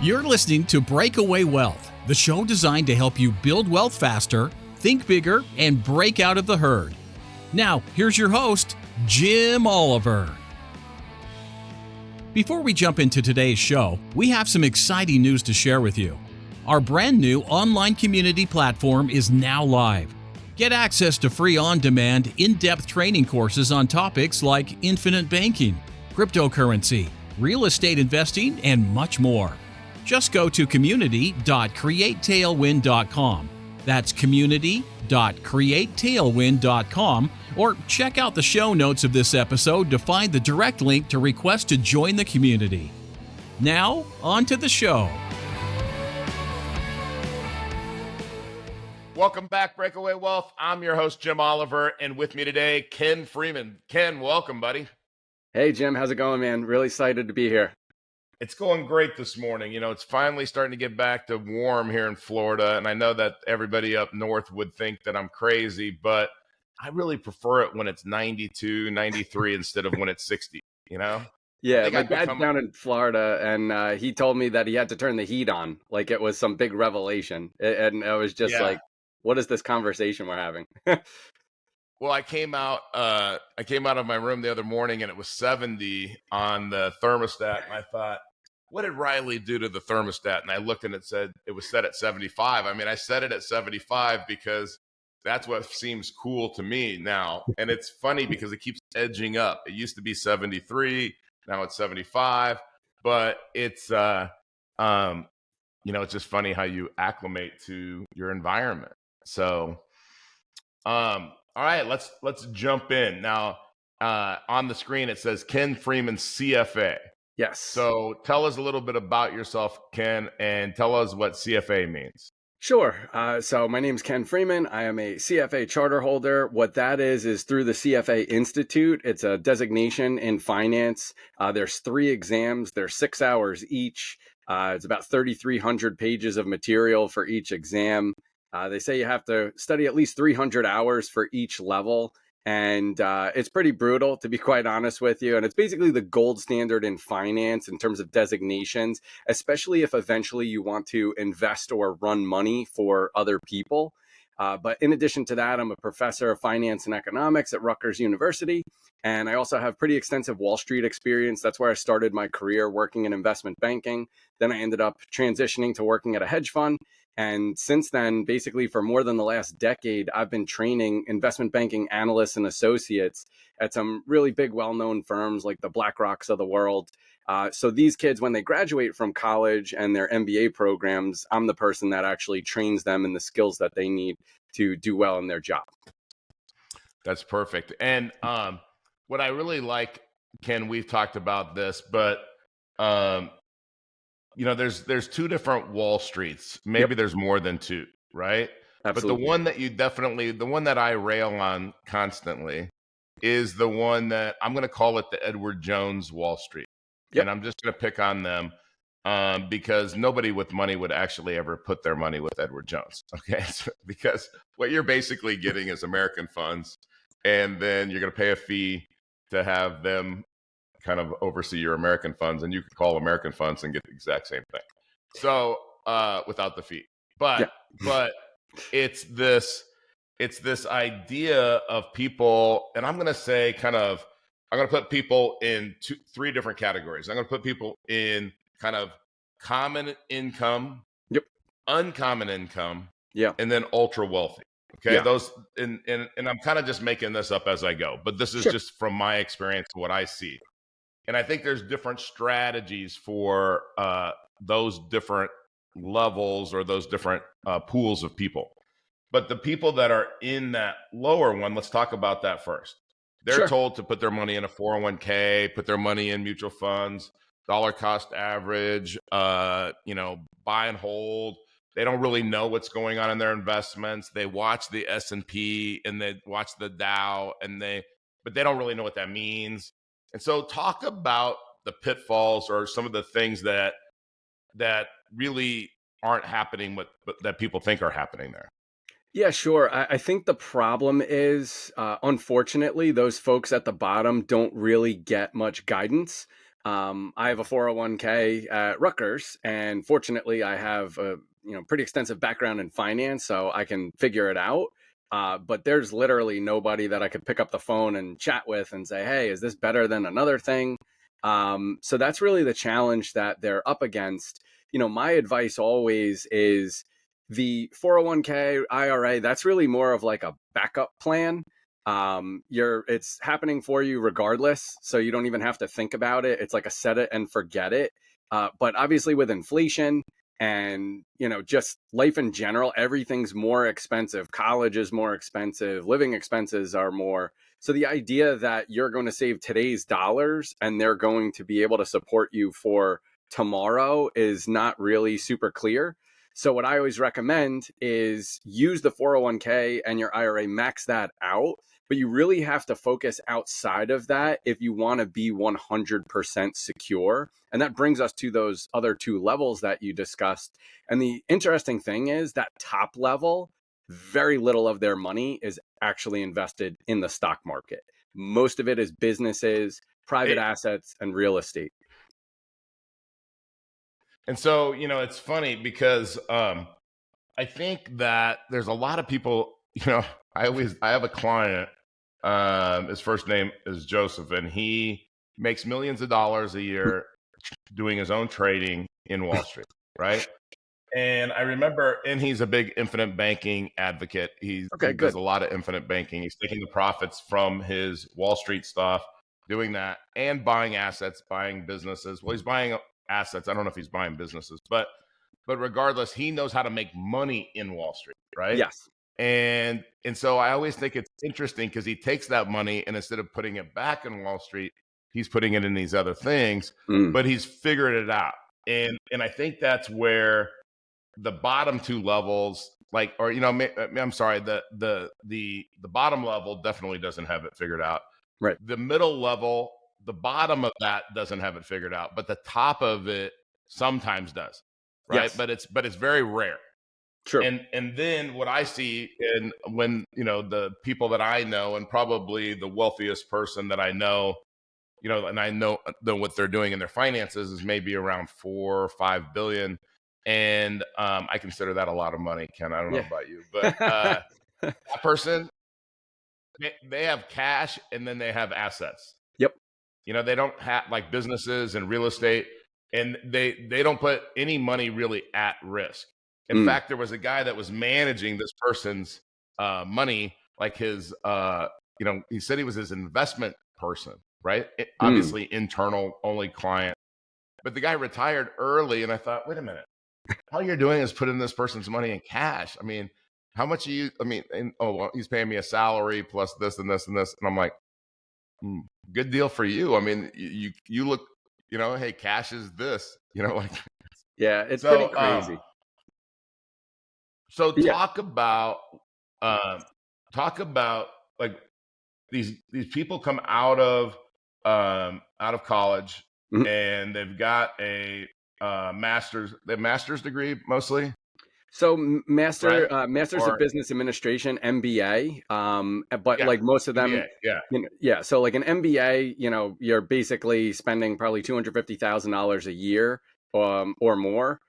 You're listening to Breakaway Wealth, the show designed to help you build wealth faster, think bigger, and break out of the herd. Now, here's your host, Jim Oliver. Before we jump into today's show, we have some exciting news to share with you. Our brand new online community platform is now live. Get access to free on-demand, in-depth training courses on topics like infinite banking, cryptocurrency, real estate investing, and much more. Just go to community.createtailwind.com. That's community.createtailwind.com, or check out the show notes of this episode to find the direct link to request to join the community. Now, on to the show. Welcome back, Breakaway Wealth. I'm your host, Jim Oliver, and with me today, Ken Freeman. Ken, welcome, buddy. Hey, Jim. How's it going, man? Really excited to be here. It's going great this morning. You know, it's finally starting to get back to warm here in Florida, and I know that everybody up north would think that I'm crazy, but I really prefer it when it's 92, 93 instead of when it's 60, you know? Yeah, my dad's down in Florida, and he told me that he had to turn the heat on, like it was some big revelation. And I was just like, what is this conversation we're having? Well, I came out of my room the other morning, and it was 70 on the thermostat, and I thought, what did Riley do to the thermostat? And I looked, and it said it was set at 75. I mean, I set it at 75 because that's what seems cool to me now. And it's funny because it keeps edging up. It used to be 73, now it's 75. But it's it's just funny how you acclimate to your environment. So, all right, let's jump in now. On the screen, it says Ken Freeman, CFA. Yes. So tell us a little bit about yourself, Ken, and tell us what CFA means. Sure. So my name is Ken Freeman. I am a CFA charter holder. What that is through the CFA Institute. It's a designation in finance. There's 3 exams. They're 6 hours each. It's about 3,300 pages of material for each exam. They say you have to study at least 300 hours for each level. And it's pretty brutal, to be quite honest with you. And it's basically the gold standard in finance in terms of designations, especially if eventually you want to invest or run money for other people. But in addition to that, I'm a professor of finance and economics at Rutgers University. And I also have pretty extensive Wall Street experience. That's where I started my career working in investment banking. Then I ended up transitioning to working at a hedge fund. And since then, basically for more than the last decade, I've been training investment banking analysts and associates at some really big, well-known firms like the BlackRocks of the world. So these kids, when they graduate from college and their MBA programs, I'm the person that actually trains them in the skills that they need to do well in their job. That's perfect. And what I really like, Ken, we've talked about this, but there's 2 different Wall Streets. Maybe there's more than 2, right? Absolutely. But the one that I rail on constantly is the one that I'm going to call it the Edward Jones Wall Street. Yep. And I'm just going to pick on them because nobody with money would actually ever put their money with Edward Jones. Okay. Because what you're basically getting is American funds, and then you're going to pay a fee to have them kind of oversee your American funds, and you can call American funds and get the exact same thing. So without the fee, but it's this idea of people, and I'm going to say I'm going to put people in 3 different categories. I'm going to put people in kind of common income, uncommon income, and then ultra wealthy. Okay, those, and I'm kind of just making this up as I go, but this is just from my experience, what I see. And I think there's different strategies for those different levels or those different pools of people. But the people that are in that lower one, let's talk about that first. They're told to put their money in a 401k, put their money in mutual funds, dollar cost average, buy and hold. They don't really know what's going on in their investments. They watch the S&P and they watch the Dow, but they don't really know what that means. And so talk about the pitfalls or some of the things that really aren't happening, but that people think are happening there. Yeah, sure. I think the problem is, unfortunately, those folks at the bottom don't really get much guidance. I have a 401k at Rutgers, and fortunately, I have a pretty extensive background in finance, so I can figure it out. But there's literally nobody that I could pick up the phone and chat with and say, "Hey, is this better than another thing?" So that's really the challenge that they're up against. My advice always is the 401k IRA. That's really more of like a backup plan. It's happening for you regardless, so you don't even have to think about it. It's like a set it and forget it. But obviously with inflation and just life in general, everything's more expensive. College is more expensive, living expenses are more. So the idea that you're going to save today's dollars and they're going to be able to support you for tomorrow is not really super clear. So what I always recommend is use the 401k and your IRA, max that out. But you really have to focus outside of that if you want to be 100% secure. And that brings us to those other two levels that you discussed. And the interesting thing is that top level, very little of their money is actually invested in the stock market. Most of it is businesses, private assets, and real estate. And so, it's funny because I think that there's a lot of people, I have a client, his first name is Joseph, and he makes millions of dollars a year doing his own trading in Wall Street, right? And I remember, and he's a big infinite banking advocate. He does a lot of infinite banking. He's taking the profits from his Wall Street stuff, doing that, and buying assets, buying businesses. Well, he's buying assets. I don't know if he's buying businesses, but regardless, he knows how to make money in Wall Street, right? Yes. And so I always think it's interesting because he takes that money and instead of putting it back in Wall Street, he's putting it in these other things, but he's figured it out. And I think that's where the bottom two levels, I'm sorry, the bottom level definitely doesn't have it figured out. Right. The middle level, the bottom of that doesn't have it figured out, but the top of it sometimes does. Right. Yes. But it's very rare. True. And then what I see when the people that I know, and probably the wealthiest person that I know, and I know what they're doing in their finances is maybe around 4 or 5 billion. And I consider that a lot of money, Ken. I don't know about you, but that person, they have cash and then they have assets. Yep. They don't have like businesses and real estate, and they don't put any money really at risk. In fact, there was a guy that was managing this person's money, like his, he said he was his investment person, right? Obviously internal only client, but the guy retired early. And I thought, wait a minute, all you're doing is putting this person's money in cash. I mean, how much are you, well, he's paying me a salary plus this and this and this. And I'm like, good deal for you. I mean, you look, hey, cash is this, yeah, it's pretty crazy. So talk about like these people come out of college and they've got a master's degree mostly. So master's of business administration, MBA. But like most of them, MBA, so like an MBA, you're basically spending probably $250,000 a year or more.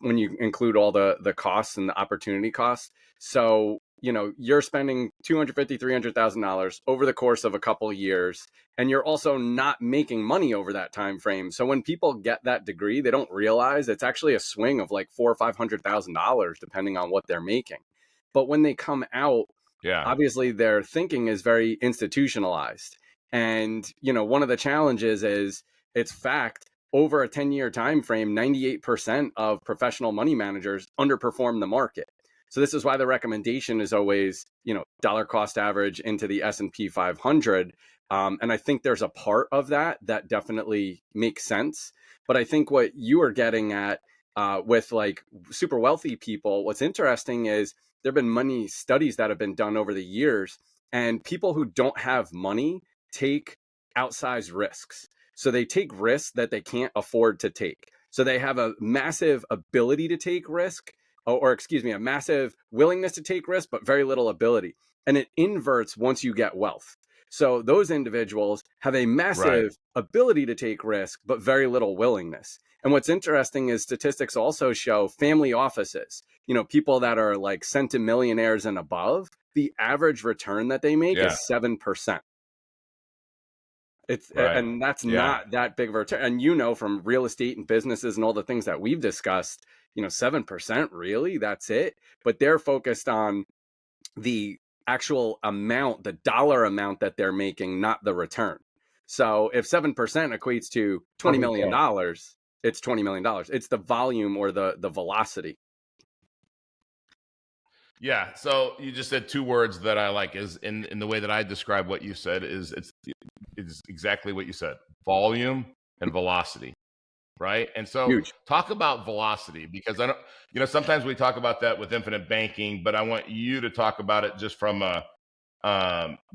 When you include all the costs and the opportunity costs. So, you're spending $250,000, $300,000 over the course of a couple of years, and you're also not making money over that time frame. So when people get that degree, they don't realize it's actually a swing of like $400,000 or $500,000, depending on what they're making. But when they come out, obviously their thinking is very institutionalized. And, one of the challenges is it's fact. Over a 10-year time frame, 98% of professional money managers underperform the market. So this is why the recommendation is always, dollar cost average into the S&P 500. And I think there's a part of that definitely makes sense. But I think what you are getting at with like super wealthy people, what's interesting is there have been many studies that have been done over the years, and people who don't have money take outsized risks. So they take risks that they can't afford to take. So they have a massive ability to take risk, a massive willingness to take risk, but very little ability. And it inverts once you get wealth. So those individuals have a Right. massive ability to take risk, but very little willingness. And what's interesting is statistics also show family offices, people that are like centimillionaires and above, the average return that they make Yeah. is 7%. Right. And that's Yeah. not that big of a return. And from real estate and businesses and all the things that we've discussed, 7% really, that's it. But they're focused on the actual amount, the dollar amount that they're making, not the return. So if 7% equates to $20 Perfect million, point. it's $20 million. It's the volume or the velocity. Yeah. So you just said two words that I like is in the way that I describe what you said is it's exactly what you said. Volume and velocity. Right. And so Huge. talk about velocity because I don't, sometimes we talk about that with infinite banking, but I want you to talk about it just from a,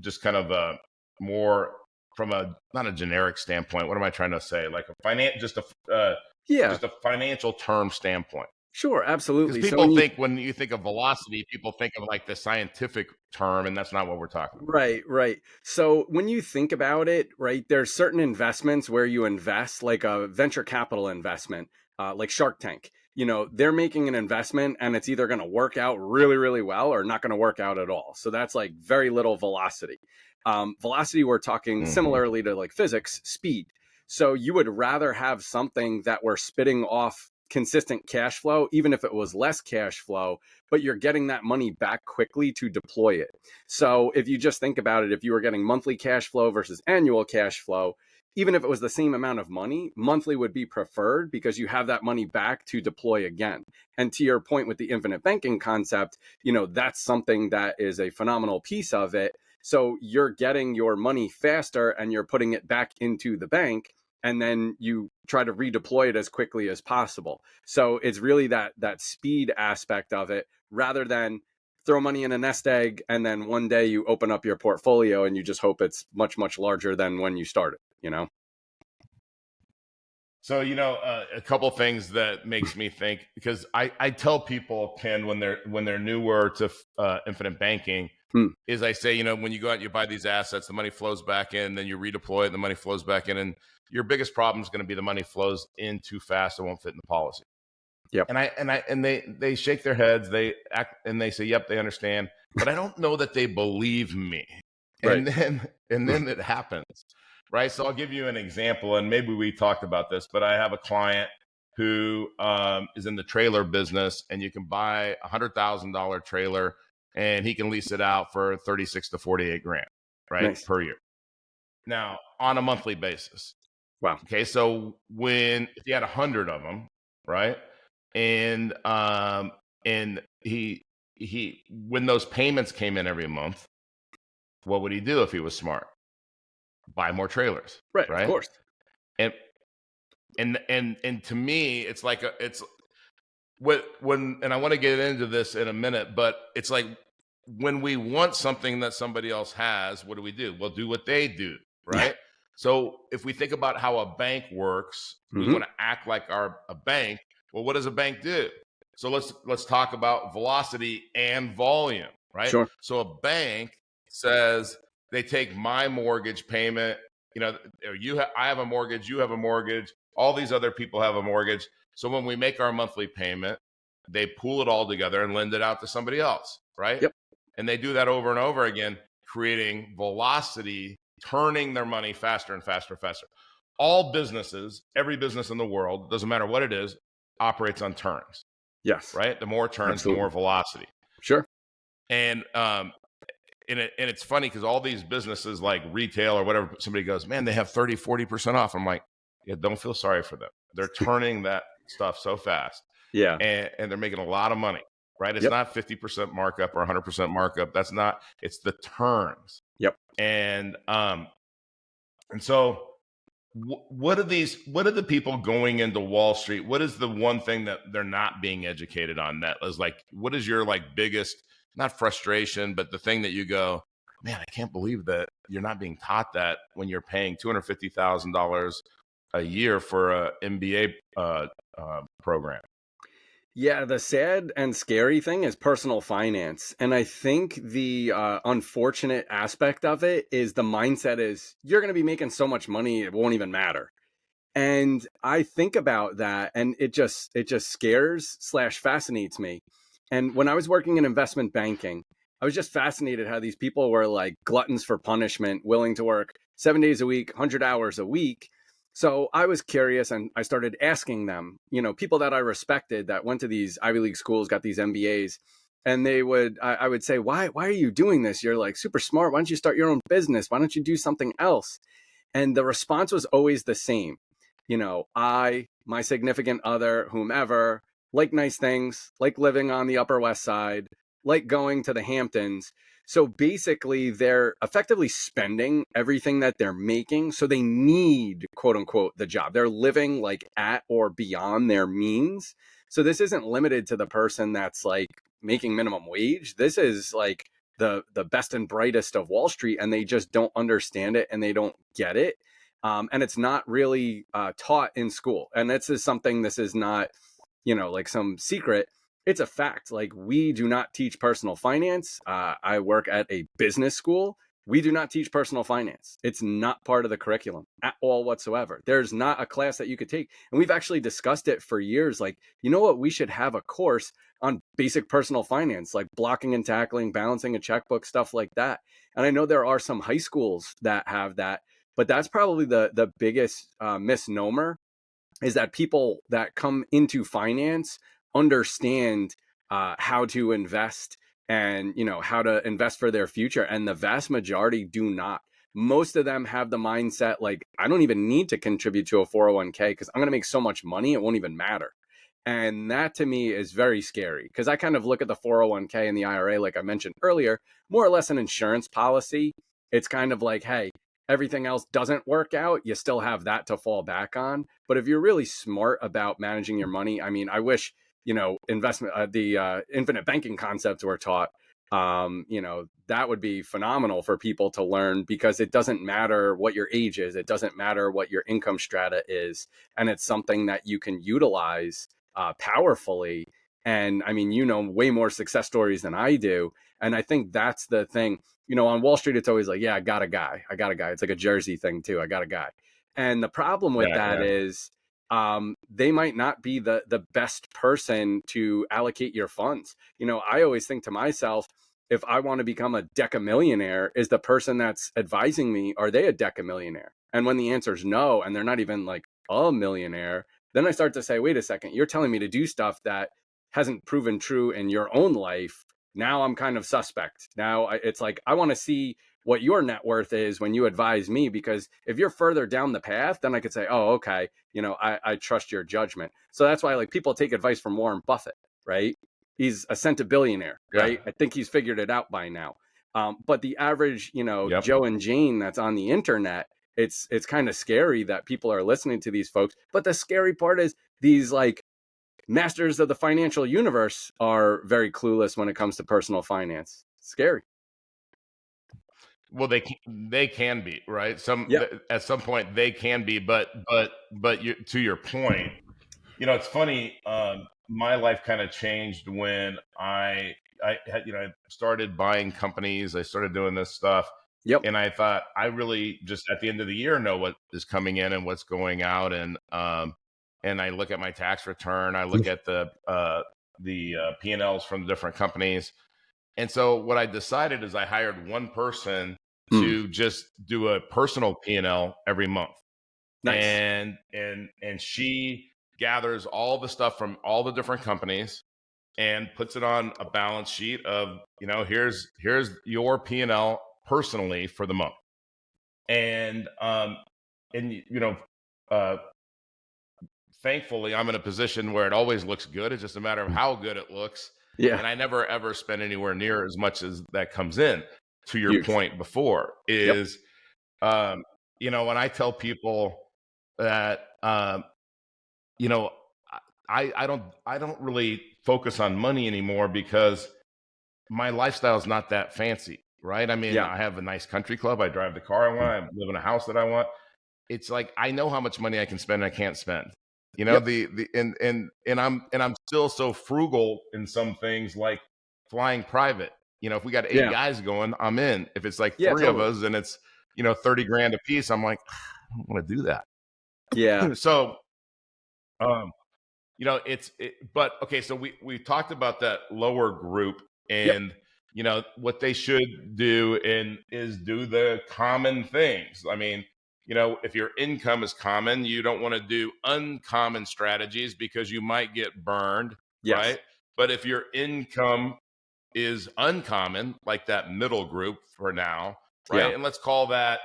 just kind of a more from a, not a generic standpoint. What am I trying to say? Like Yeah, just a financial term standpoint. sure. Because Absolutely. So people think when you think of velocity, people think of like the scientific term, and that's not what we're talking about. Right. So when you think about it, right, there's certain investments where you invest, like a venture capital investment, like Shark Tank. They're making an investment and it's either going to work out really, really well or not going to work out at all. So that's like very little velocity. Velocity, we're talking Hmm. similarly to like physics, speed. So you would rather have something that we're spitting off consistent cash flow, even if it was less cash flow, but you're getting that money back quickly to deploy it. So if you just think about it, if you were getting monthly cash flow versus annual cash flow, even if it was the same amount of money, monthly would be preferred because you have that money back to deploy again. And to your point with the infinite banking concept, that's something that is a phenomenal piece of it. So you're getting your money faster and you're putting it back into the bank, and then you try to redeploy it as quickly as possible. So it's really that speed aspect of it rather than throw money in a nest egg and then one day you open up your portfolio and you just hope it's much, much larger than when you started. So a couple things that makes me think because I tell people, Ken, when they're newer to infinite banking, Hmm. is I say, when you go out and you buy these assets, the money flows back in, then you redeploy it, and the money flows back in, and your biggest problem is going to be the money flows in too fast, it won't fit in the policy. Yep. And they shake their heads, they act, and they say, "Yep, they understand," but I don't know that they believe me. Right. And then it happens, right? So I'll give you an example, and maybe we talked about this, but I have a client who is in the trailer business, and you can buy $100,000 trailer, and he can lease it out for 36 to 48 grand, right, Nice. per year. Now on a monthly basis. Wow. Okay, so if he had 100 of them, right, and he when those payments came in every month, what would he do if he was smart? Buy more trailers, Right. Of right? course. And and to me, it's like it's when and I want to get into this in a minute, but it's like when we want something that somebody else has, what do? We'll do what they do, Yeah. right? So if we think about how a bank works, we Hmm. want to act like a bank. Well, what does a bank do? So let's talk about velocity and volume, right? Sure. So a bank says they take my mortgage payment, I have a mortgage, you have a mortgage, all these other people have a mortgage. So when we make our monthly payment, they pool it all together and lend it out to somebody else, right? Yep. And they do that over and over again, creating velocity, turning their money faster and faster and faster. All businesses, every business in the world, doesn't matter what it is, operates on turns, Yes. right? The more turns, the Absolutely. more velocity. Sure. And it's funny because all these businesses like retail or whatever, somebody goes, man, they have 30, 40% off. I'm like, yeah, don't feel sorry for them. They're turning that stuff so fast Yeah. and they're making a lot of money, right? It's Yep. not 50% markup or 100% markup. It's the turns. Yep. And so what are the people going into Wall Street? What is the one thing that they're not being educated on that is like, what is your like biggest, not frustration, but the thing that you go, man, I can't believe that you're not being taught that when you're paying $250,000 a year for a MBA program. Yeah, the sad and scary thing is personal finance. And I think the unfortunate aspect of it is the mindset is you're going to be making so much money, it won't even matter. And I think about that and it just scares slash fascinates me. And when I was working in investment banking, I was just fascinated how these people were like gluttons for punishment, willing to work 7 days a week, 100 hours a week. So I was curious and I started asking them, people that I respected that went to these Ivy League schools, got these MBAs, and I would say, why are you doing this? You're like super smart. Why don't you start your own business? Why don't you do something else? And the response was always the same. My significant other, whomever, like nice things, like living on the Upper West Side, like going to the Hamptons. So basically, they're effectively spending everything that they're making. So they need, quote unquote, the job. They're living like at or beyond their means. So this isn't limited to the person that's like making minimum wage. This is like the best and brightest of Wall Street, and they just don't understand it and they don't get it. And it's not really taught in school. And this is not, like some secret. It's a fact. Like, we do not teach personal finance. I work at a business school. We do not teach personal finance. It's not part of the curriculum at all whatsoever. There's not a class that you could take. And we've actually discussed it for years. Like, you know what? We should have a course on basic personal finance, like blocking and tackling, balancing a checkbook, stuff like that. And I know there are some high schools that have that, but that's probably the biggest misnomer, is that people that come into finance understand how to invest and how to invest for their future, and the vast majority do not. Most of them have the mindset like, I don't even need to contribute to a 401k because I'm going to make so much money it won't even matter. And that to me is very scary, because I kind of look at the 401k and the IRA, like I mentioned earlier, more or less an insurance policy. It's kind of like, hey, everything else doesn't work out, you still have that to fall back on. But if you're really smart about managing your money, I mean, I wish, investment, the infinite banking concepts were taught. That would be phenomenal for people to learn, because it doesn't matter what your age is. It doesn't matter what your income strata is. And it's something that you can utilize powerfully. And I mean, way more success stories than I do. And I think that's the thing. On Wall Street, it's always like, yeah, I got a guy. It's like a Jersey thing too. I got a guy. And the problem with Yeah, that yeah. is they might not be the best person to allocate your funds. I always think to myself, if I want to become a decamillionaire, is the person that's advising me, are they a decamillionaire? And when the answer is no, and they're not even like a millionaire, then I start to say, wait a second, you're telling me to do stuff that hasn't proven true in your own life. Now I'm kind of suspect. Now it's like, I want to see what your net worth is when you advise me, because if you're further down the path, then I could say, oh, okay, I trust your judgment. So that's why, like, people take advice from Warren Buffett, right? He's a centibillionaire, Yeah. right? I think he's figured it out by now. But the average, Yep. Joe and Jane that's on the internet, it's kind of scary that people are listening to these folks. But the scary part is these like masters of the financial universe are very clueless when it comes to personal finance. Scary. Well, they can be, right? Yep. At some point they can be, but to your point, it's funny. My life kind of changed when I had, I started buying companies. I started doing this stuff, Yep. and I thought I really just at the end of the year know what is coming in and what's going out, and I look at my tax return. I look at the P&Ls from the different companies. And so what I decided is I hired one person Mm, to just do a personal P&L every month. nice. And she gathers all the stuff from all the different companies and puts it on a balance sheet of, here's your P&L personally for the month. And and uh thankfully I'm in a position where it always looks good. It's just a matter of how good it looks. Yeah. And I never ever spend anywhere near as much as that comes in. To your Huge. point before Yep. is, when I tell people that, you know, I don't really focus on money anymore because my lifestyle is not that fancy, right? I mean, Yeah. I have a nice country club. I drive the car I want. I live in a house that I want. It's like I know how much money I can spend and I can't spend. You know, Yep. I'm still so frugal in some things like flying private. You know, if we got 8 Yeah. guys going, I'm in. If it's like Yeah, 3 of totally. us and it's, 30 grand a piece, I'm like, I don't want to do that. Yeah. So, um, but okay, so we talked about that lower group, Yep. and what they should do is do the common things. I mean, if your income is common, you don't want to do uncommon strategies because you might get burned, Yes. right? But if your income is uncommon, like that middle group for now, Yeah. right? And let's call that,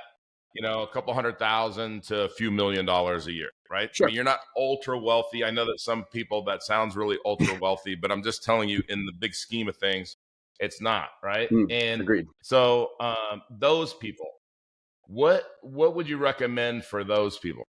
a couple 100,000 to a few $1 million a year, right? I Sure. mean, you're not ultra wealthy. I know that some people, that sounds really ultra wealthy, but I'm just telling you, in the big scheme of things, it's not, right? And Agreed. so those people, what would you recommend for those people?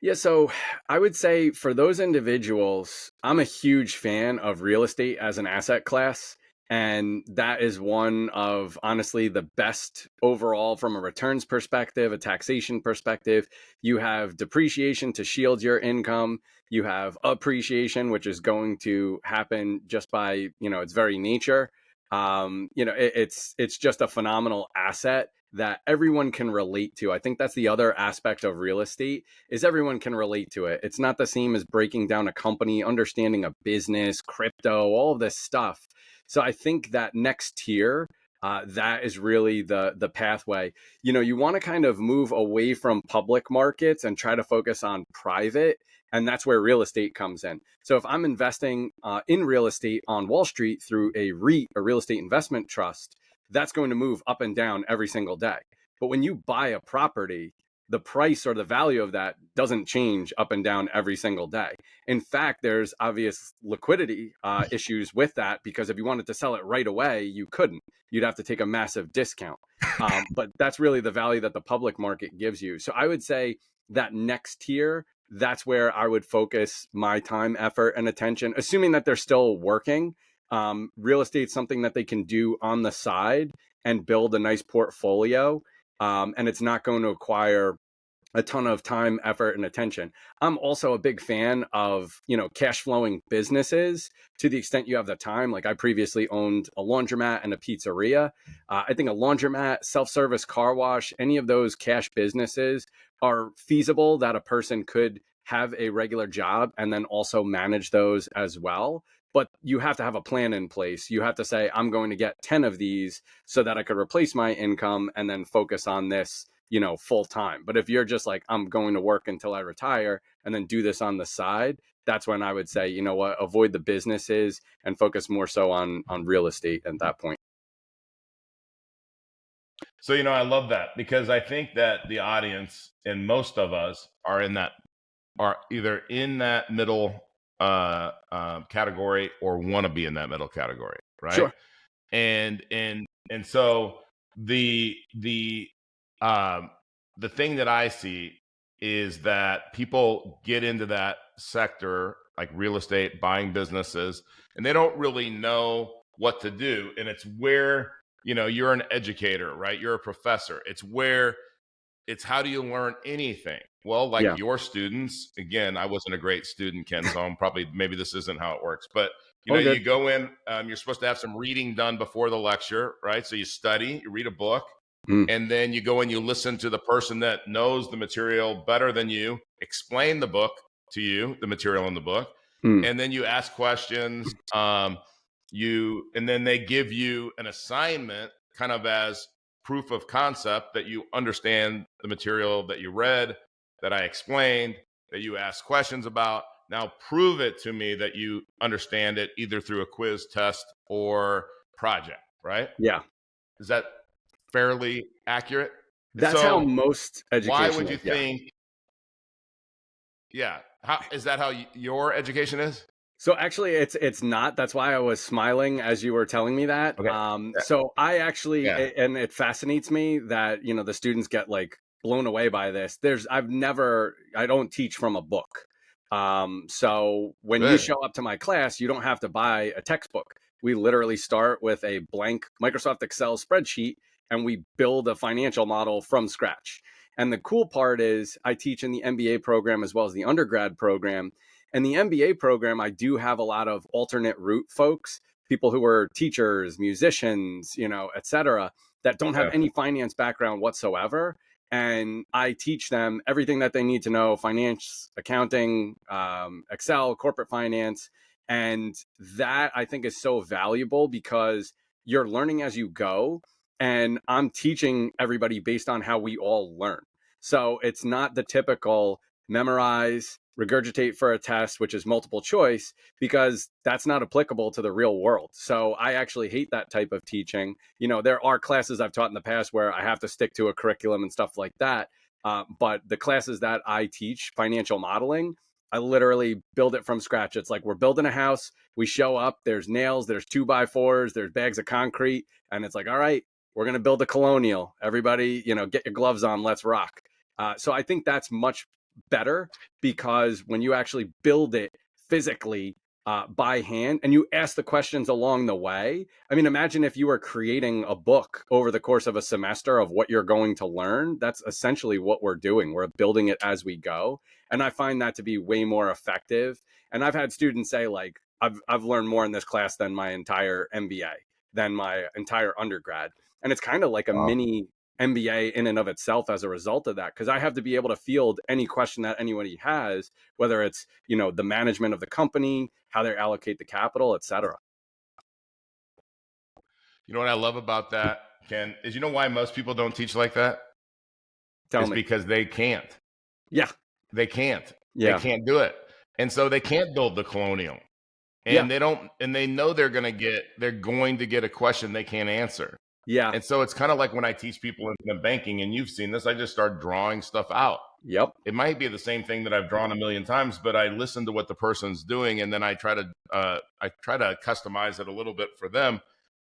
Yeah, so I would say for those individuals, I'm a huge fan of real estate as an asset class. And that is one of, honestly, the best overall from a returns perspective, a taxation perspective. You have depreciation to shield your income. You have appreciation, which is going to happen just by, its very nature. It's just a phenomenal asset that everyone can relate to. I think that's the other aspect of real estate is everyone can relate to it. It's not the same as breaking down a company, understanding a business, crypto, all of this stuff. So I think that next tier, that is really the pathway. You want to kind of move away from public markets and try to focus on private. And that's where real estate comes in. So if I'm investing in real estate on Wall Street through a REIT, a real estate investment trust, that's going to move up and down every single day. But when you buy a property, the price or the value of that doesn't change up and down every single day. In fact, there's obvious liquidity issues with that, because if you wanted to sell it right away, you couldn't. You'd have to take a massive discount. But that's really the value that the public market gives you. So I would say that next tier, that's where I would focus my time, effort, and attention, assuming that they're still working. Real estate, something that they can do on the side and build a nice portfolio. And it's not going to acquire a ton of time, effort, and attention. I'm also a big fan of, cash flowing businesses to the extent you have the time. Like I previously owned a laundromat and a pizzeria. I think a laundromat, self-service car wash, any of those cash businesses are feasible that a person could have a regular job and then also manage those as well. But you have to have a plan in place. You have to say, I'm going to get 10 of these so that I could replace my income and then focus on this, full time. But if you're just like, I'm going to work until I retire and then do this on the side, that's when I would say, you know what, avoid the businesses and focus more so on real estate at that point. So, I love that, because I think that the audience and most of us are either in that middle category or want to be in that middle category, right? Sure. And so the thing that I see is that people get into that sector, like real estate, buying businesses, and they don't really know what to do. And it's where, you're an educator, right? You're a professor. It's how do you learn anything? Well, like Yeah. your students, again, I wasn't a great student, Ken, so maybe this isn't how it works. But, All you good. go in, you're supposed to have some reading done before the lecture, right? So you study, you read a book, and then you go and you listen to the person that knows the material better than you, explain the book to you, the material in the book, and then you ask questions. And then they give you an assignment kind of as proof of concept that you understand the material that you read, that I explained, that you asked questions about. Now prove it to me that you understand it, either through a quiz, test, or project, right? Yeah. Is that fairly accurate? That's how So most education why would you is. Yeah. think, is that how your education is? So actually it's not. That's why I was smiling as you were telling me that. Okay. So I actually, Yeah. and it fascinates me that, the students get like blown away by this. I don't teach from a book. So when you Good. show up to my class, you don't have to buy a textbook. We literally start with a blank Microsoft Excel spreadsheet and we build a financial model from scratch. And the cool part is I teach in the MBA program as well as the undergrad program. And the MBA program, I do have a lot of alternate route folks, people who are teachers, musicians, et cetera, that don't have any finance background whatsoever. And I teach them everything that they need to know: finance, accounting, Excel, corporate finance. And that I think is so valuable because you're learning as you go. And I'm teaching everybody based on how we all learn. So it's not the typical memorize, regurgitate for a test, which is multiple choice, because that's not applicable to the real world. So I actually hate that type of teaching. There are classes I've taught in the past where I have to stick to a curriculum and stuff like that. But the classes that I teach, financial modeling, I literally build it from scratch. It's like we're building a house. We show up, there's nails, there's 2x4s, there's bags of concrete. And it's like, all right, we're going to build a colonial. Everybody, get your gloves on. Let's rock. So I think that's much better because when you actually build it physically by hand and you ask the questions along the way. I mean, imagine if you were creating a book over the course of a semester of what you're going to learn. That's essentially what we're doing. We're building it as we go. And I find that to be way more effective. And I've had students say, like, I've learned more in this class than my entire MBA, than my entire undergrad. And it's kind of like a mini MBA in and of itself as a result of that, because I have to be able to field any question that anybody has, whether it's, the management of the company, how they allocate the capital, et cetera. You know what I love about that, Ken, is why most people don't teach like that? Tell It's me. because they can't. Yeah. They can't. Yeah. They can't do it. And so they can't build the colonial. And they know they're going to get a question they can't answer. Yeah. And so it's kind of like when I teach people in the banking, and you've seen this, I just start drawing stuff out. Yep. It might be the same thing that I've drawn a million times, but I listen to what the person's doing, and then I try to customize it a little bit for them.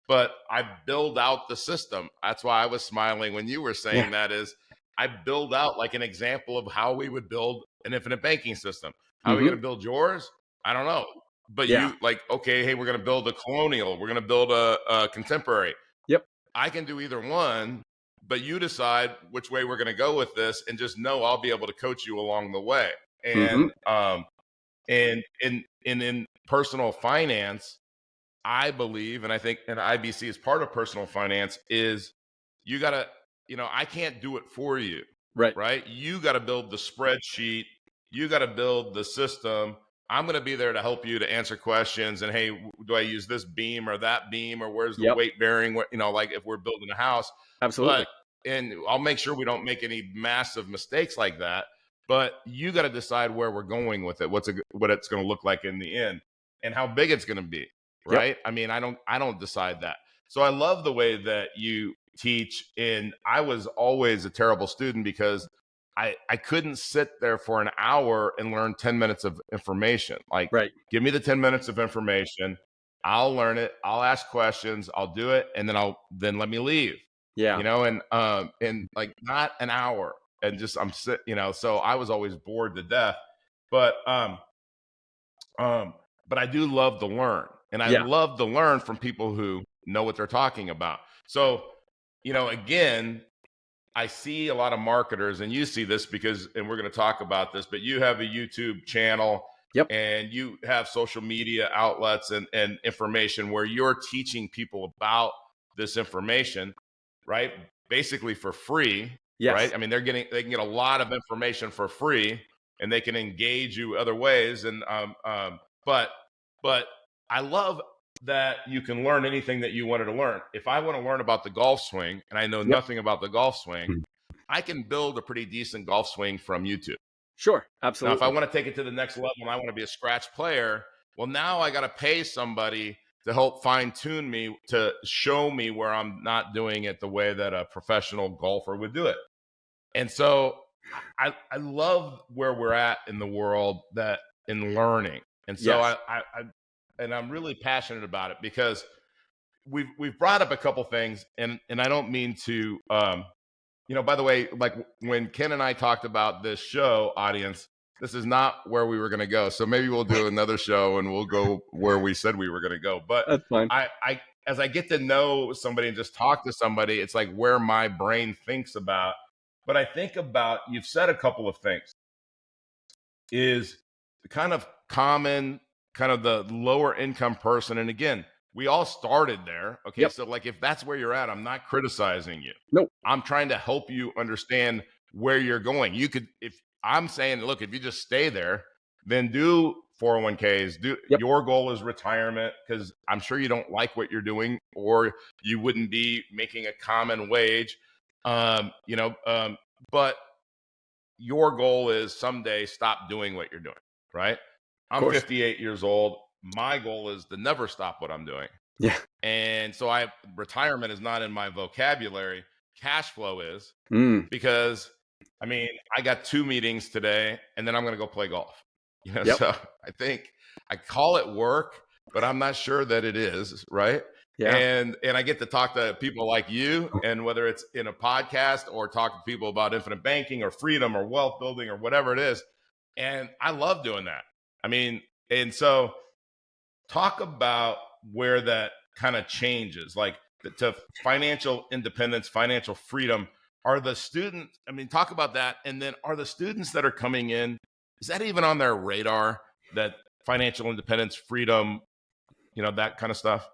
But I build out the system. That's why I was smiling when you were saying that. Is I build out like an example of how we would build an infinite banking system. How are we going to build yours? I don't know. But you like, okay, hey, we're going to build a colonial. We're going to build a contemporary. Yep. I can do either one, but you decide which way we're going to go with this, and just know I'll be able to coach you along the way. And and in personal finance, I believe, and I think, and IBC is part of personal finance, is you got to, I can't do it for you. Right. You got to build the spreadsheet. You got to build the system. I'm going to be there to help you to answer questions. And hey, do I use this beam or that beam, or where's the weight bearing? Like if we're building a house. Absolutely. And I'll make sure we don't make any massive mistakes like that. But you got to decide where we're going with it. What it's going to look like in the end, and how big it's going to be. Right. Yep. I mean, I don't decide that. So I love the way that you teach. And I was always a terrible student because I couldn't sit there for an hour and learn 10 minutes of information. Like, give me the 10 minutes of information. I'll learn it. I'll ask questions. I'll do it. And then let me leave. Yeah. And like not an hour, and just, so I was always bored to death, but I do love to learn, and I love to learn from people who know what they're talking about. So, again, I see a lot of marketers, and you see this and we're going to talk about this, but you have a YouTube channel and you have social media outlets and information where you're teaching people about this information, right? Basically for free, right? I mean, they can get a lot of information for free, and they can engage you other ways. And, but I love that you can learn anything that you wanted to learn. If I want to learn about the golf swing and I know nothing about the golf swing, I can build a pretty decent golf swing from YouTube. Sure. Absolutely. Now, if I want to take it to the next level and I want to be a scratch player, well, now I got to pay somebody to help fine tune me, to show me where I'm not doing it the way that a professional golfer would do it. And so I love where we're at in the world in learning. And so and I'm really passionate about it because we've brought up a couple things, and I don't mean to, by the way, like when Ken and I talked about this show, audience, this is not where we were going to go. So maybe we'll do another show and we'll go where we said we were going to go. But that's fine. As I get to know somebody and just talk to somebody, it's like where my brain thinks about But I think about, you've said a couple of things, is the kind of common, kind of the lower income person. And again, we all started there. Okay. Yep. So like, if that's where you're at, I'm not criticizing you. Nope. I'm trying to help you understand where you're going. You could, if I'm saying, look, if you just stay there, then do 401ks, Yep. your goal is retirement, because I'm sure you don't like what you're doing, or you wouldn't be making a common wage. But your goal is someday stop doing what you're doing, right? I'm 58 years old. My goal is to never stop what I'm doing. Yeah. And so retirement is not in my vocabulary. Cash flow is, because I got 2 meetings today, and then I'm going to go play golf. So I think I call it work, but I'm not sure that it is, right? Yeah. And I get to talk to people like you, and whether it's in a podcast or talk to people about infinite banking or freedom or wealth building or whatever it is. And I love doing that. And so talk about where that kind of changes, like to financial independence, financial freedom. Are the students, talk about that. And then are the students that are coming in, is that even on their radar, that financial independence, freedom, that kind of stuff?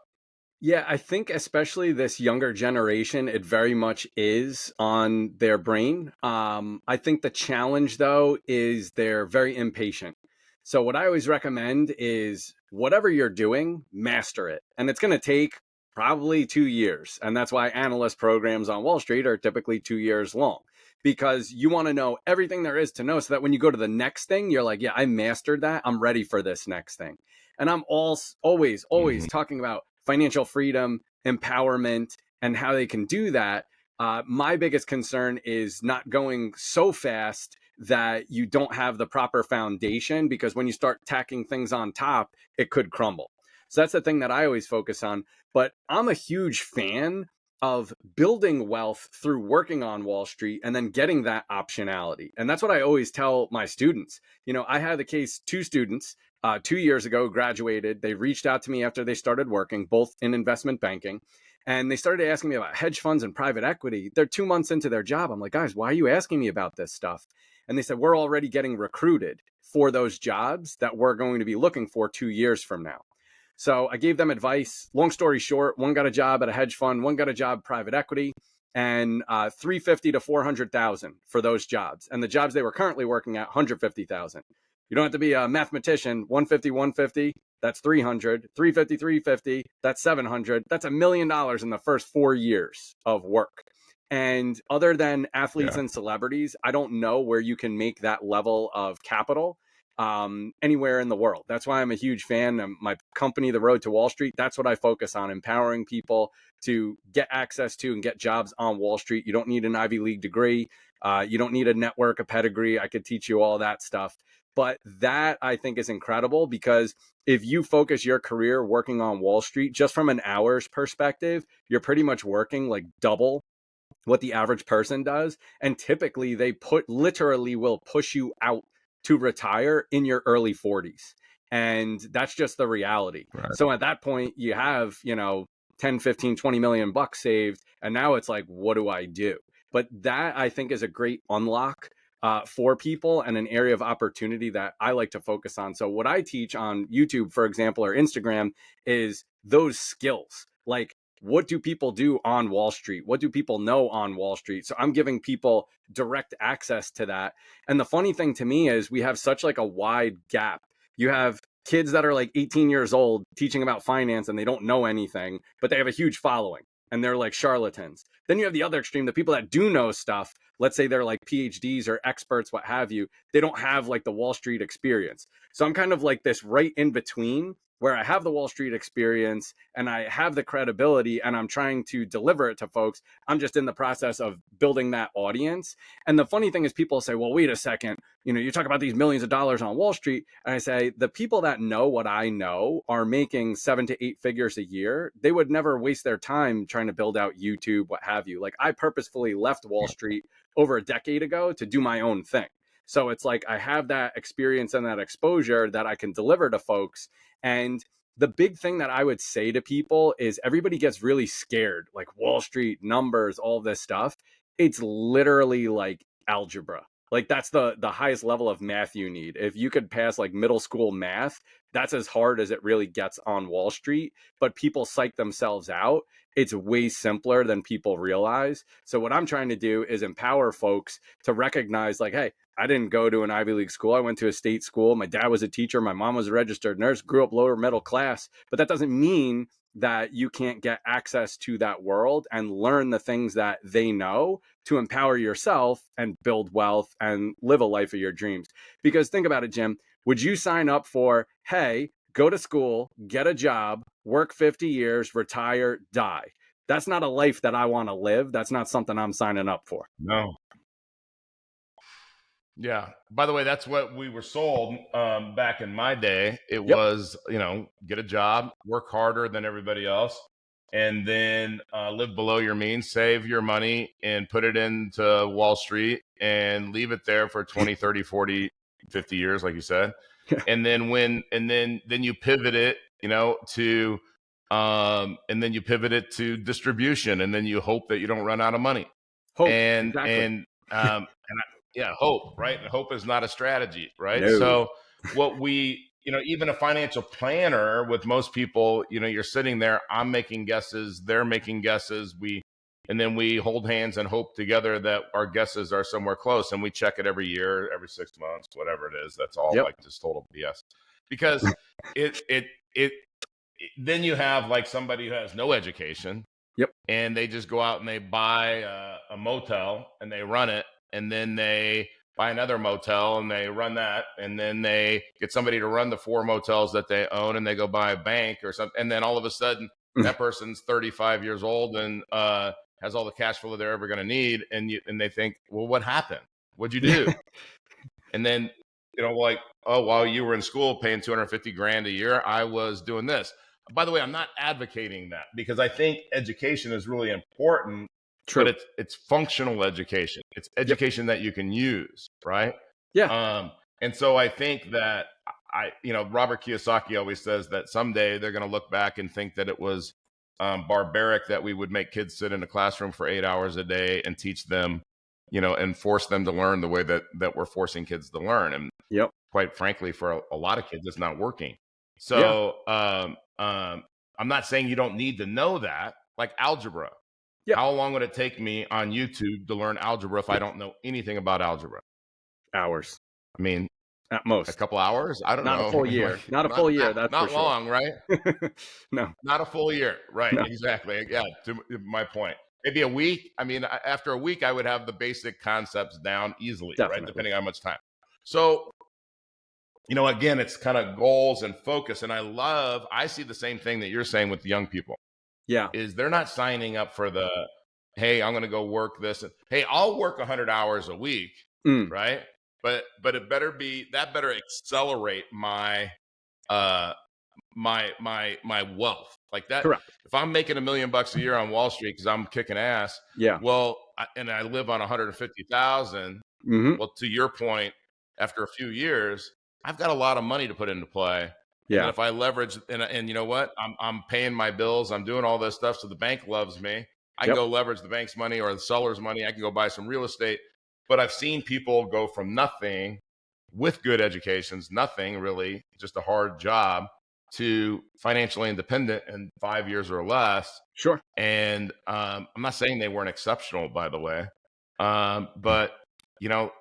Yeah, I think especially this younger generation, it very much is on their brain. I think the challenge, though, is they're very impatient. So what I always recommend is whatever you're doing, master it. And it's going to take probably 2 years. And that's why analyst programs on Wall Street are typically 2 years long, because you want to know everything there is to know, so that when you go to the next thing, you're like, yeah, I mastered that. I'm ready for this next thing. And I'm always talking about financial freedom, empowerment, and how they can do that. My biggest concern is not going so fast that you don't have the proper foundation, because when you start tacking things on top, it could crumble. So that's the thing that I always focus on. But I'm a huge fan of building wealth through working on Wall Street and then getting that optionality. And that's what I always tell my students. I had the case, 2 students 2 years ago graduated. They reached out to me after they started working, both in investment banking. And they started asking me about hedge funds and private equity. They're 2 months into their job. I'm like, guys, why are you asking me about this stuff? And they said, we're already getting recruited for those jobs that we're going to be looking for 2 years from now. So I gave them advice. Long story short, one got a job at a hedge fund, one got a job private equity, and $350,000 to $400,000 for those jobs. And the jobs they were currently working at, $150,000. You don't have to be a mathematician. 150, that's 300, 350, 350, that's 700. That's $1 million in the first 4 years of work. And other than athletes and celebrities, I don't know where you can make that level of capital anywhere in the world. That's why I'm a huge fan of my company, The Road to Wall Street. That's what I focus on, empowering people to get access to and get jobs on Wall Street. You don't need an Ivy League degree. You don't need a network, a pedigree. I could teach you all that stuff. But that, I think, is incredible, because if you focus your career working on Wall Street, just from an hours perspective, you're pretty much working like double what the average person does. And typically they literally will push you out to retire in your early 40s. And that's just the reality. Right. So at that point, you have, 10, 15, 20 million bucks saved. And now it's like, what do I do? But that, I think, is a great unlock for people, and an area of opportunity that I like to focus on. So what I teach on YouTube, for example, or Instagram, is those skills. Like, what do people do on Wall Street? What do people know on Wall Street? So I'm giving people direct access to that. And the funny thing to me is we have such like a wide gap. You have kids that are like 18 years old teaching about finance and they don't know anything, but they have a huge following and they're like charlatans. Then you have the other extreme, the people that do know stuff. Let's say they're like PhDs or experts, what have you. They don't have like the Wall Street experience. So I'm kind of like this right in between, where I have the Wall Street experience and I have the credibility and I'm trying to deliver it to folks. I'm just in the process of building that audience. And the funny thing is, people say, well, wait a second, you talk about these millions of dollars on Wall Street. And I say, the people that know what I know are making 7 to 8 figures a year. They would never waste their time trying to build out YouTube, what have you. Like, I purposefully left Wall Street over a decade ago to do my own thing. So it's like I have that experience and that exposure that I can deliver to folks. And the big thing that I would say to people is, everybody gets really scared, like Wall Street, numbers, all this stuff. It's literally like algebra. Like that's the highest level of math you need. If you could pass like middle school math, that's as hard as it really gets on Wall Street. But people psych themselves out. It's way simpler than people realize. So what I'm trying to do is empower folks to recognize like, hey, I didn't go to an Ivy League school. I went to a state school. My dad was a teacher. My mom was a registered nurse, grew up lower middle class. But that doesn't mean that you can't get access to that world and learn the things that they know to empower yourself and build wealth and live a life of your dreams. Because think about it, Jim, would you sign up for, hey, go to school, get a job, work 50 years, retire, die? That's not a life that I want to live. That's not something I'm signing up for. No. Yeah. By the way, that's what we were sold back in my day. It was, get a job, work harder than everybody else, and then live below your means, save your money and put it into Wall Street and leave it there for 20, 30, 40, 50 years, like you said. And then then you pivot it, to and then you pivot it to distribution, and then you hope that you don't run out of money. Hope, Hope, right? And hope is not a strategy, right? No. So what we, even a financial planner with most people, you're sitting there, I'm making guesses, they're making guesses. And then we hold hands and hope together that our guesses are somewhere close. And we check it every year, every 6 months, whatever it is. That's all like just total BS. Because then you have like somebody who has no education. And they just go out and they buy a motel and they run it. And then they buy another motel and they run that. And then they get somebody to run the 4 motels that they own, and they go buy a bank or something. And then all of a sudden that person's 35 years old and has all the cash flow they're ever going to need. And they think, well, what happened? What'd you do? And then, like, oh, while you were in school paying 250 grand a year, I was doing this. By the way, I'm not advocating that, because I think education is really important. True. But it's functional education. It's education that you can use, right? Yeah. And so I think that Robert Kiyosaki always says that someday they're going to look back and think that it was barbaric that we would make kids sit in a classroom for 8 hours a day and teach them, and force them to learn the way that we're forcing kids to learn. And quite frankly, for a lot of kids, it's not working. So I'm not saying you don't need to know that, like algebra. How long would it take me on YouTube to learn algebra if I don't know anything about algebra? Hours. I mean, at most a couple hours. I don't know. Not a full year. Not a full year. That's not for long, sure. Right? No, not a full year. Right. No. Exactly. Yeah. To my point, maybe a week. I mean, after a week, I would have the basic concepts down easily, right? Depending on how much time. So, again, it's kind of goals and focus. And I see the same thing that you're saying with the young people. Yeah. Is they're not signing up for the, hey, I'm going to go work this. Hey, I'll work 100 hours a week. Right. But it better better accelerate my wealth like that. Correct. If I'm making $1 million a year on Wall Street because I'm kicking ass. Yeah. Well, and I live on 150,000. Well, to your point, after a few years, I've got a lot of money to put into play. Yeah. And if I leverage and you know what, I'm paying my bills, I'm doing all this stuff, so the bank loves me. I can go leverage the bank's money or the seller's money. I can go buy some real estate. But I've seen people go from nothing with good educations, nothing really, just a hard job, to financially independent in 5 years or less. Sure. And I'm not saying they weren't exceptional, by the way. But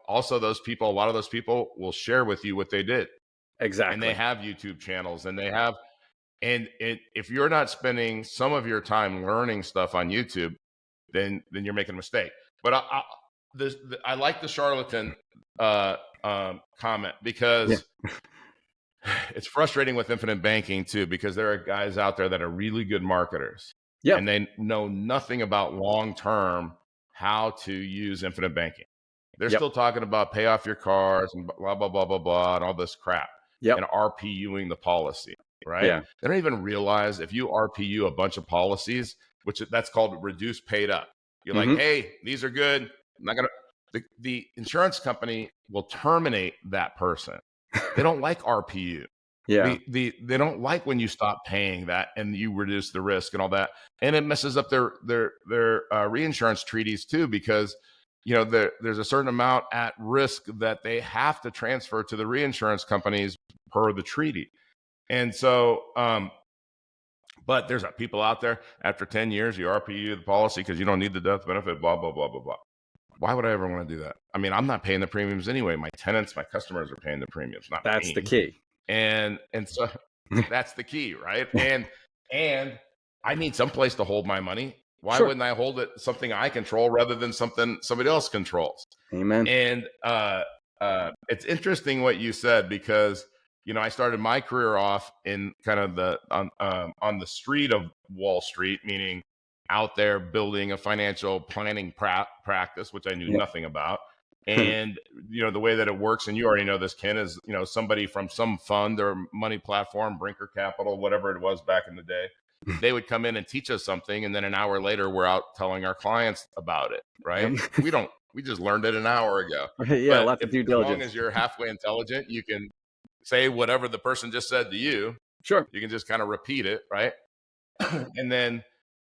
also a lot of those people will share with you what they did. Exactly. And they have YouTube channels, and and if you're not spending some of your time learning stuff on YouTube, then you're making a mistake. But I like the charlatan comment, because it's frustrating with infinite banking too, because there are guys out there that are really good marketers. Yeah. And they know nothing about long-term how to use infinite banking. They're still talking about pay off your cars and blah, blah, blah, blah, blah, and all this crap. And RPUing the policy, right? Yeah. They don't even realize if you RPU a bunch of policies, that's called reduced paid up. You're like, hey, these are good. I'm not gonna. The insurance company will terminate that person. They don't like RPU. Yeah. They don't like when you stop paying that and you reduce the risk and all that, and it messes up their reinsurance treaties too, because there's a certain amount at risk that they have to transfer to the reinsurance companies per the treaty. And so but there's people out there, after 10 years you RPU the policy because you don't need the death benefit, blah blah blah blah blah. Why would I ever want to do that? I mean, I'm not paying the premiums anyway. My tenants, my customers are paying the premiums, not That's me. the key. And so that's the key, right? And I need some place to hold my money. Why Sure. wouldn't I hold it something I control rather than something somebody else controls? Amen. And it's interesting what you said, because I started my career off in kind of on the street of Wall Street, meaning out there building a financial planning practice, which I knew nothing about. And the way that it works, and you already know this, Ken, is somebody from some fund or money platform, Brinker Capital, whatever it was back in the day, they would come in and teach us something, and then an hour later we're out telling our clients about it, right? We just learned it an hour ago. Yeah, but lots of due diligence. As long as you're halfway intelligent, you can say whatever the person just said to you. Sure. You can just kind of repeat it, right? And then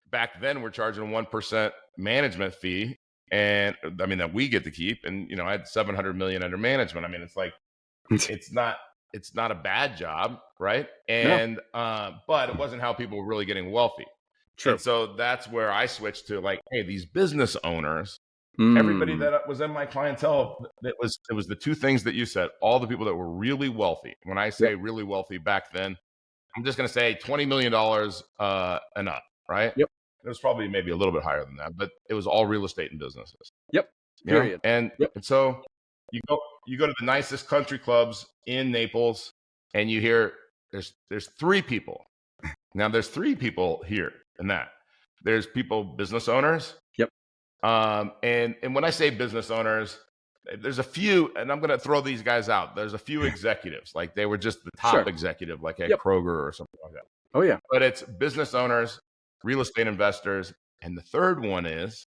back then we're charging 1% management fee, and I mean that we get to keep. And I had 700 million under management. I mean, it's like it's not a bad job, right? And but it wasn't how people were really getting wealthy. Sure. And so that's where I switched to, like, hey, these business owners, everybody that was in my clientele, it was the two things that you said. All the people that were really wealthy. When I say really wealthy back then, I'm just going to say $20 million and up, right? Yep. It was probably maybe a little bit higher than that, but it was all real estate and businesses. Yep. Period. And so you go to the nicest country clubs in Naples, and you hear there's three people. Now there's three people here in that. There's people, business owners. Yep. And when I say business owners, there's a few, and I'm going to throw these guys out. There's a few executives, like they were just the top executive, like at Kroger or something like that. Oh yeah. But it's business owners, real estate investors, and the third one is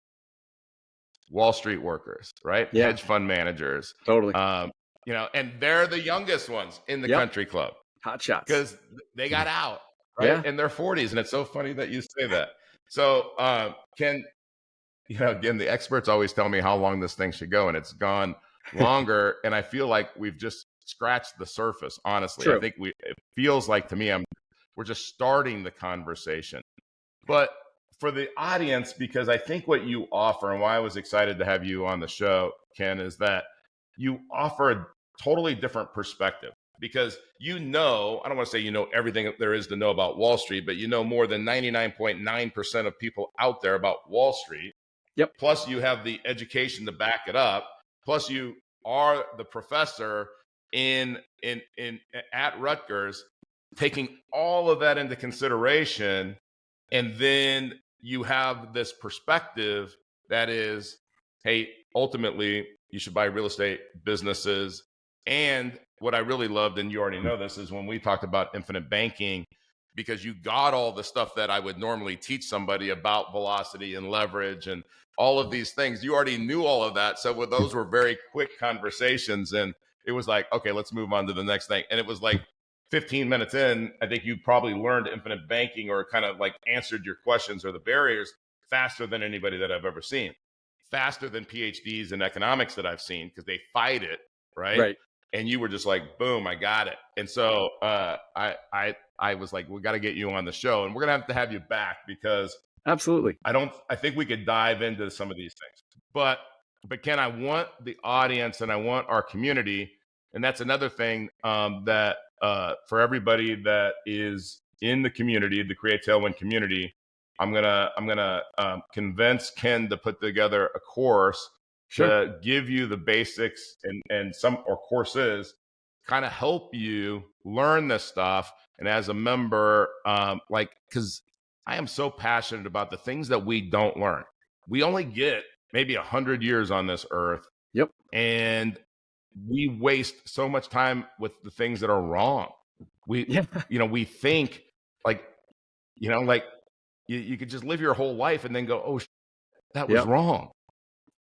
Wall Street workers, right? Yeah. Hedge fund managers. Totally. And they're the youngest ones in the country club. Hot shots. Because they got out, right? In their 40s. And it's so funny that you say that. So, Ken, again, the experts always tell me how long this thing should go, and it's gone longer. And I feel like we've just scratched the surface, honestly. True. I think it feels like to me, we're just starting the conversation. But for the audience, because I think what you offer, and why I was excited to have you on the show, Ken, is that you offer a totally different perspective. Because I don't want to say everything there is to know about Wall Street, but more than 99.9% of people out there about Wall Street. Yep. Plus you have the education to back it up. Plus you are the professor at Rutgers, taking all of that into consideration. And then you have this perspective that is, hey, ultimately you should buy real estate businesses. And what I really loved, and you already know this, is when we talked about infinite banking, because you got all the stuff that I would normally teach somebody about velocity and leverage and all of these things. You already knew all of that. So those were very quick conversations. And it was like, okay, let's move on to the next thing. And it was like 15 minutes in, I think you probably learned infinite banking, or kind of like answered your questions or the barriers faster than anybody that I've ever seen. Faster than PhDs in economics that I've seen, because they fight it, right? And you were just like, boom, I got it. And so I was like, we got to get you on the show, and we're going to have you back, because absolutely, I think we could dive into some of these things. But Ken, I want the audience and I want our community, and that's another thing that for everybody that is in the community, the Create Tailwind community, I'm gonna convince Ken to put together a course to give you the basics and some, or courses, kind of help you learn this stuff. And as a member, because I am so passionate about the things that we don't learn. We only get maybe 100 years on this earth. Yep. And we waste so much time with the things that are wrong. We think you could just live your whole life and then go, oh, that was wrong.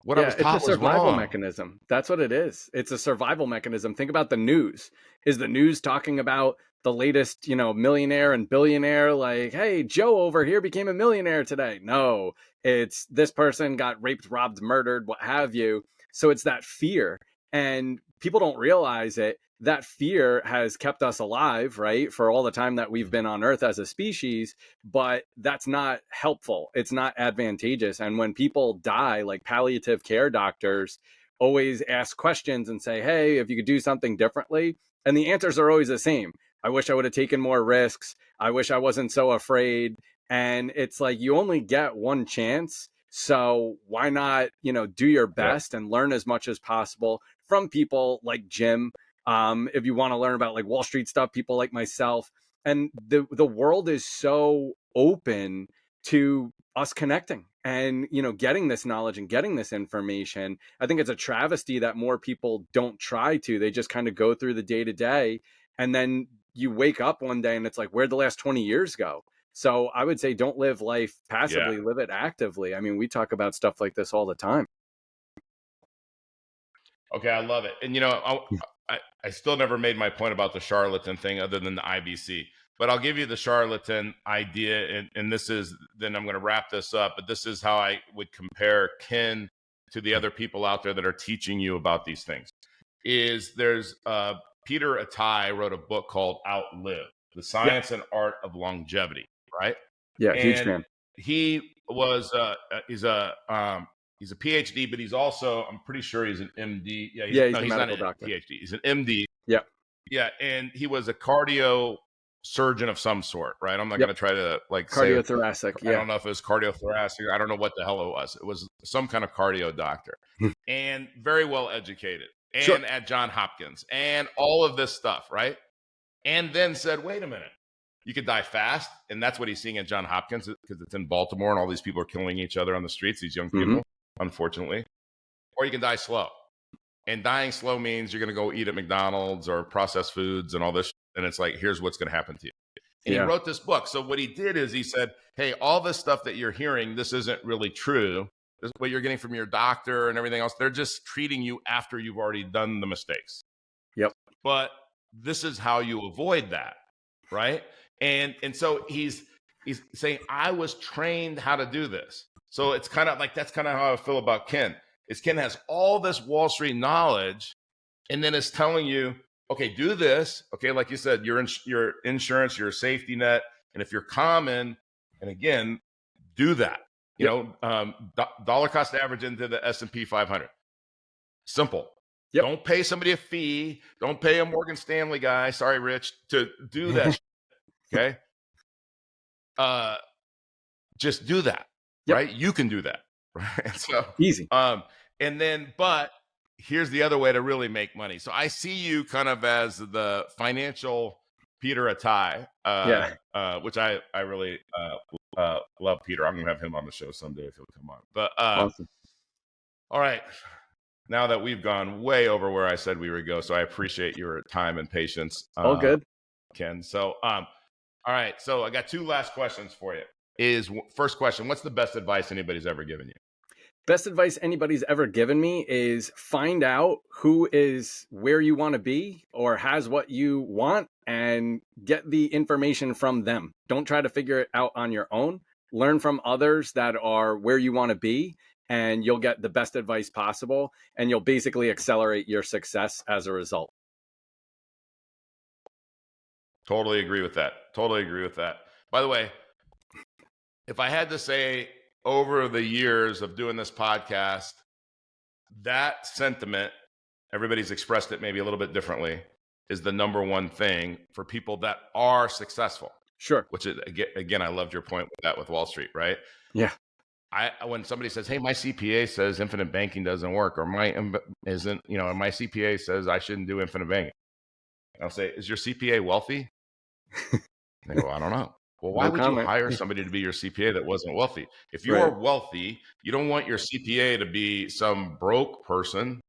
what I Yeah, was it's a taught was survival wrong. mechanism. That's what it is. It's a survival mechanism. Think about the news. Is the news talking about the latest, millionaire and billionaire, like, hey, Joe over here became a millionaire today? No, it's this person got raped, robbed, murdered, what have you. So it's that fear. And people don't realize it. That fear has kept us alive, right? For all the time that we've been on Earth as a species, but that's not helpful. It's not advantageous. And when people die, like palliative care doctors always ask questions and say, hey, if you could do something differently. And the answers are always the same. I wish I would have taken more risks. I wish I wasn't so afraid. And it's like, you only get one chance. So why not, do your best and learn as much as possible from people like Jim. If you want to learn about like Wall Street stuff, people like myself. And the world is so open to us connecting and getting this knowledge and getting this information. I think it's a travesty that more people don't try to. They just kind of go through the day to day, and then you wake up one day and it's like, where'd the last 20 years go? So I would say don't live life passively, live it actively. I mean, we talk about stuff like this all the time. Okay, I love it. And I still never made my point about the charlatan thing other than the IBC. But I'll give you the charlatan idea, and this is, then I'm going to wrap this up, but this is how I would compare Ken to the other people out there that are teaching you about these things. There's Peter Attai wrote a book called Outlive, The Science and Art of Longevity, right? Yeah, huge fan. He was, he's a PhD, but he's also, I'm pretty sure he's an MD. He's a medical doctor. PhD. He's an MD. Yeah. Yeah, and he was a cardio surgeon of some sort, right? I'm not going to try to cardiothoracic. I don't know if it was cardiothoracic. I don't know what the hell it was. It was some kind of cardio doctor and very well educated and at Johns Hopkins and all of this stuff, right? And then said, wait a minute, you could die fast. And that's what he's seeing at Johns Hopkins because it's in Baltimore and all these people are killing each other on the streets, these young people, unfortunately. Or you can die slow. And dying slow means you're going to go eat at McDonald's or processed foods and all this. And it's like, here's what's going to happen to you. And he wrote this book. So what he did is he said, hey, all this stuff that you're hearing, this isn't really true. This is what you're getting from your doctor and everything else. They're just treating you after you've already done the mistakes. Yep. But this is how you avoid that, right? And so he's saying, I was trained how to do this. So it's kind of like, that's kind of how I feel about Ken. Is Ken has all this Wall Street knowledge and then is telling you, okay, do this. Okay, like you said, your insurance, your safety net. And if you're common, and again, do that. Dollar cost average into the S&P 500. Simple. Yep. Don't pay somebody a fee. Don't pay a Morgan Stanley guy. Sorry, Rich, to do that. Okay. Just do that. Right. You can do that. Right. So easy. And then, but here's the other way to really make money. So I see you kind of as the financial Peter Attai, which I really love Peter. I'm going to have him on the show someday if he'll come on. But awesome. All right. Now that we've gone way over where I said we would go, so I appreciate your time and patience. All good. Ken. So, all right. So I got two last questions for you. First question, what's the best advice anybody's ever given you? Best advice anybody's ever given me is find out who is where you want to be or has what you want and get the information from them. Don't try to figure it out on your own. Learn from others that are where you want to be, and you'll get the best advice possible, and you'll basically accelerate your success as a result. Totally agree with that. By the way, if I had to say, over the years of doing this podcast, that sentiment, everybody's expressed it maybe a little bit differently, is the number one thing for people that are successful. Sure. Which is, again, I loved your point with that with Wall Street, right? Yeah. When somebody says, hey, my CPA says infinite banking doesn't work, or my CPA says I shouldn't do infinite banking. I'll say, is your CPA wealthy? They go, I don't know. Well, why would you hire somebody to be your CPA that wasn't wealthy? If you are wealthy, you don't want your CPA to be some broke person,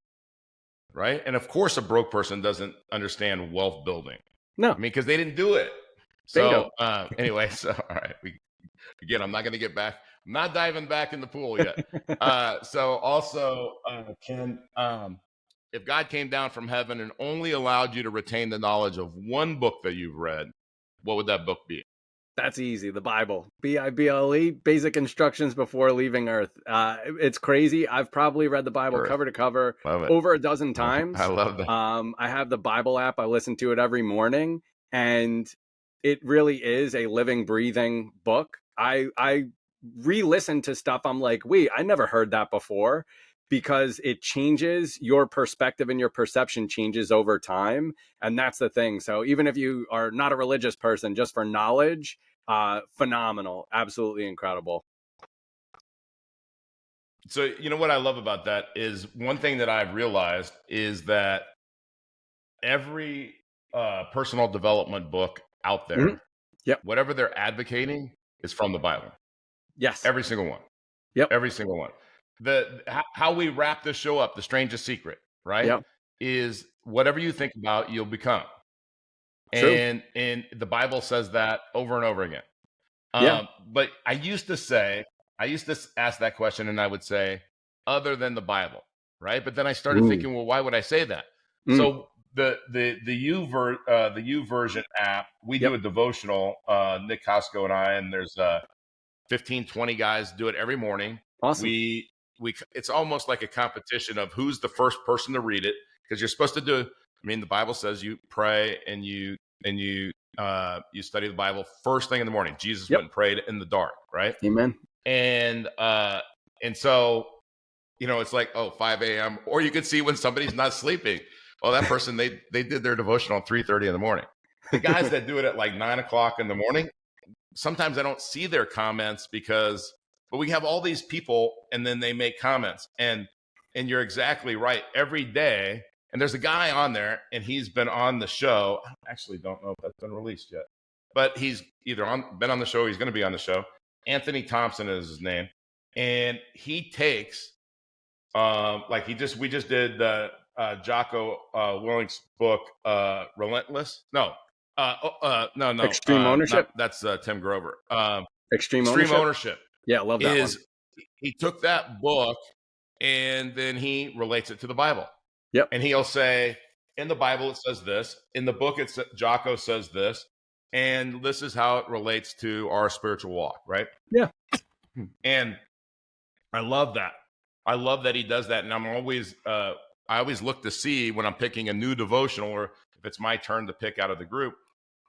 right? And of course, a broke person doesn't understand wealth building. No. I mean, because they didn't do it. So anyway, so all right, Again, I'm not going to get back. I'm not diving back in the pool yet. So also, Ken, if God came down from heaven and only allowed you to retain the knowledge of one book that you've read, what would that book be? That's easy. The Bible. Bible, basic instructions before leaving Earth. It's crazy. I've probably read the Bible cover to cover over a dozen times. I love that. I have the Bible app. I listen to it every morning, and it really is a living, breathing book. I re-listen to stuff. I'm like, wait, I never heard that before, because it changes your perspective and your perception changes over time. And that's the thing. So even if you are not a religious person, just for knowledge, phenomenal, absolutely incredible. So, you know what I love about that is one thing that I've realized is that every personal development book out there, whatever they're advocating is from the Bible. Yes. Every single one. Yep. Every single one. How we wrap this show up, the strangest secret, right? Is whatever you think about, you'll become. True. And the Bible says that over and over again. But I used to ask that question, and I would say, other than the Bible, right? But then I started thinking, well, why would I say that? So the YouVersion app, we do a devotional, Nick Costco and I, and there's 15, 20 guys do it every morning. Awesome. It's almost like a competition of who's the first person to read it, because you're supposed to do. I mean, the Bible says you pray and you study the Bible first thing in the morning. Jesus went and prayed in the dark, right? Amen. And so, you know, it's like 5 a.m. Or you could see when somebody's not sleeping. Well, that person they did their devotional at 3:30 in the morning. The guys that do it at like 9 o'clock in the morning, sometimes I don't see their comments but we have all these people, and then they make comments, and you're exactly right. Every day, and there's a guy on there, and he's been on the show. I actually don't know if that's been released yet, but he's either been on the show, or he's going to be on the show. Anthony Thompson is his name, and he takes we just did Jocko Willink's book, Relentless. No, Extreme Ownership. That's Tim Grover. Extreme Ownership. Yeah, I love that one. He took that book and then he relates it to the Bible. Yep. And he'll say, in the Bible it says this, in the book Jocko says this, and this is how it relates to our spiritual walk, right? Yeah. And I love that. I love that he does that. And I always look to see when I'm picking a new devotional, or if it's my turn to pick out of the group,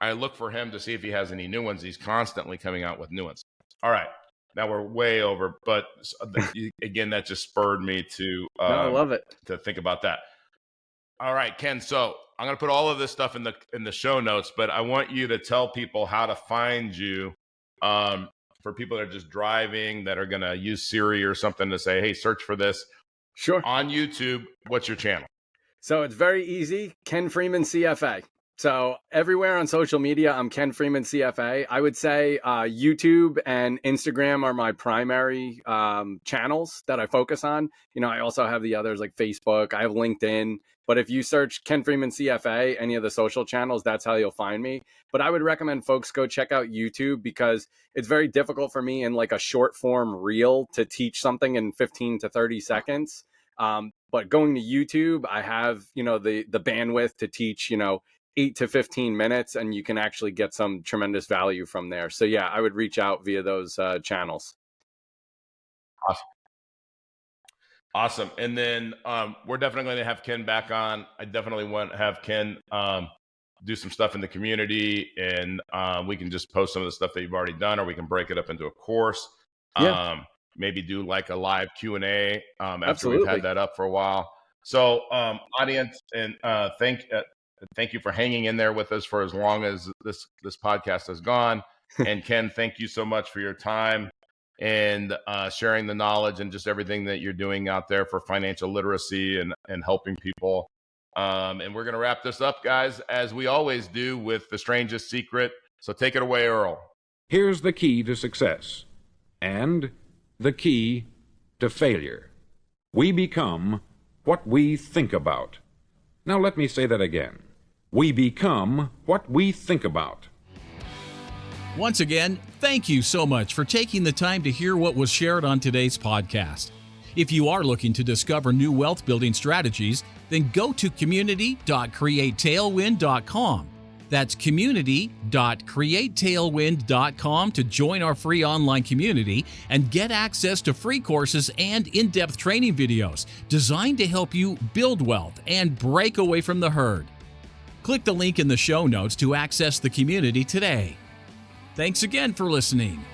I look for him to see if he has any new ones. He's constantly coming out with new ones. All right. Now we're way over, but again, that just spurred me to I love it, to think about that. All right, Ken. So I'm going to put all of this stuff in the show notes, but I want you to tell people how to find you. For people that are just driving, that are going to use Siri or something to say, hey, search for this. Sure. On YouTube, what's your channel? So it's very easy. Ken Freeman CFA. So everywhere on social media, I'm Ken Freeman CFA. I would say YouTube and Instagram are my primary channels that I focus on. You know, I also have the others like Facebook. I have LinkedIn. But if you search Ken Freeman CFA, any of the social channels, that's how you'll find me. But I would recommend folks go check out YouTube, because it's very difficult for me in like a short form reel to teach something in 15 to 30 seconds. But going to YouTube, I have, you know, the bandwidth to teach, 8 to 15 minutes, and you can actually get some tremendous value from there. So yeah, I would reach out via those channels. Awesome. And then we're definitely going to have Ken back on. I definitely want to have Ken do some stuff in the community, and we can just post some of the stuff that you've already done, or we can break it up into a course. Maybe do like a live Q&A after Absolutely. We've had that up for a while. So audience, and thank you for hanging in there with us for as long as this podcast has gone. And Ken, thank you so much for your time and sharing the knowledge and just everything that you're doing out there for financial literacy and helping people. And we're going to wrap this up, guys, as we always do, with the strangest secret. So take it away, Earl. Here's the key to success and the key to failure. We become what we think about. Now let me say that again. We become what we think about. Once again, thank you so much for taking the time to hear what was shared on today's podcast. If you are looking to discover new wealth building strategies, then go to community.createtailwind.com. That's community.createtailwind.com to join our free online community and get access to free courses and in-depth training videos designed to help you build wealth and break away from the herd. Click the link in the show notes to access the community today. Thanks again for listening.